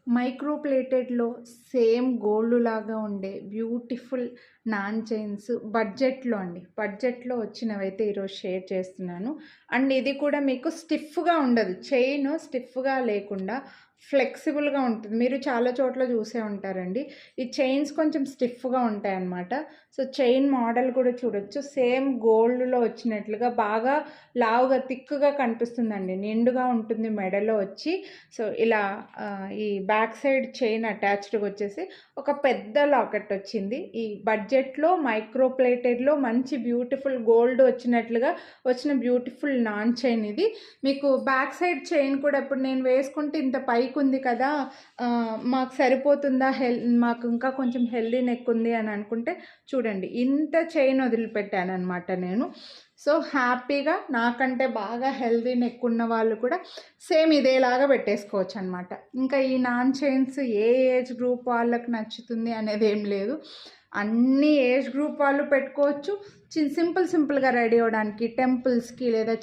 Micro ప్లేటెడ్‌లో same gold లాగా ఉండే beautiful non chains బడ్జెట్‌లో అండి. బడ్జెట్‌లో వచ్చినవైతే ఈరోజు షేర్ చేస్తున్నాను. అండ్ ఇది కూడా మీకు స్టిఫ్‌గా ఉండదు. చైను స్టిఫ్‌గా లేకుండా ఫ్లెక్సిబుల్‌గా ఉంటుంది. మీరు చాలా చోట్ల చూసే ఉంటారండి. ఈ చైన్స్ కొంచెం స్టిఫ్‌గా ఉంటాయన్నమాట. సో, చైన్ మోడల్ కూడా చూడొచ్చు. సేమ్ గోల్డ్‌లో వచ్చినట్లుగా బాగా లావుగా థిక్‌గా కనిపిస్తుందండి. నిండుగా ఉంటుంది మెడలో వచ్చి. సో, ఇలా ఈ బ్యాక్ సైడ్ చైన్ అటాచ్డ్‌గా వచ్చేసి ఒక పెద్ద లాకెట్ వచ్చింది. ఈ బడ్జెట్‌లో మైక్రో ప్లేటెడ్‌లో మంచి బ్యూటిఫుల్ గోల్డ్ వచ్చినట్లుగా వచ్చిన బ్యూటిఫుల్ నాన్ చైన్ ఇది. మీకు బ్యాక్ సైడ్ చైన్ కూడా ఇప్పుడు నేను వేసుకుంటే ఇంత పైకుంది కదా! మాకు సరిపోతుందా? మాకు ఇంకా కొంచెం హెల్తీ నెక్ ఉంది అని అనుకుంటే చూడండి ఇంత చైన్ వదిలిపెట్టాననమాట నేను. సో, హ్యాపీగా నాకంటే బాగా హెల్తీ నెక్ ఉన్న వాళ్ళు కూడా సేమ్ ఇదేలాగా పెట్టేసుకోవచ్చు అనమాట. ఇంకా ఈ నాన్ చైన్స్ ఏ ఏజ్ గ్రూప్ వాళ్ళకి నచ్చుతుంది అనేది ఏం లేదు. అన్ని ఏజ్ గ్రూప్ వాళ్ళు పెట్టుకోవచ్చు. సింపుల్‌గా రెడీ అవ్వడానికి టెంపుల్స్‌కి లేదా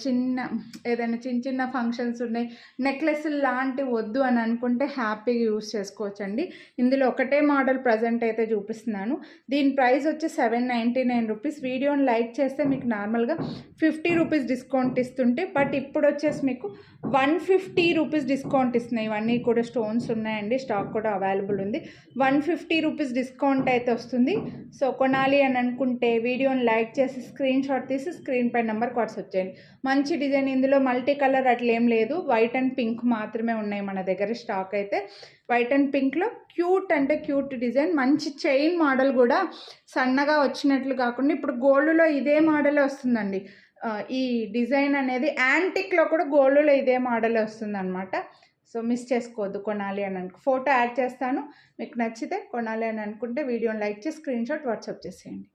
ఏదైనా చిన్న ఫంక్షన్స్ ఉన్నాయి. నెక్లెస్‌లు లాంటివి వద్దు అని అనుకుంటే హ్యాపీగా యూజ్ చేసుకోవచ్చండి. ఇందులో ఒకటే మోడల్ ప్రజెంట్ అయితే చూపిస్తున్నాను. దీని ప్రైస్ వచ్చి ₹799. వీడియోని లైక్ చేస్తే మీకు నార్మల్‌గా ₹50 డిస్కౌంట్ ఇస్తుంటే, బట్ ఇప్పుడు వచ్చేసి మీకు ₹150 డిస్కౌంట్ ఇస్తున్నాయి. ఇవన్నీ కూడా స్టోన్స్ ఉన్నాయండి. స్టాక్ కూడా అవైలబుల్ ఉంది. ₹150 డిస్కౌంట్ అయితే వస్తుంది. సో, కొనాలి అని అనుకుంటే వీడియోని లైక్ చేసి స్క్రీన్ షాట్ తీసి స్క్రీన్ పై నెంబర్కి వాట్సాప్ చేయండి. మంచి డిజైన్, ఇందులో మల్టీ కలర్ అట్లేం లేదు. వైట్ అండ్ పింక్ మాత్రమే ఉన్నాయి మన దగ్గర స్టాక్ అయితే. వైట్ అండ్ పింక్లో క్యూట్ అంటే క్యూట్ డిజైన్, మంచి చైన్ మోడల్ కూడా సన్నగా వచ్చినట్లు కాకుండా ఇప్పుడు గోల్డ్లో ఇదే మోడలే వస్తుందండి. ఈ డిజైన్ అనేది యాంటిక్లో కూడా గోల్డ్లో ఇదే మోడలే వస్తుందన్నమాట. సో, మిస్ చేసుకోవద్దు కొనాలి అని ఫోటో యాడ్ చేస్తాను. మీకు నచ్చితే కొనాలి అని అనుకుంటే వీడియోని లైక్ చేసి స్క్రీన్ షాట్ వాట్సాప్ చేసేయండి.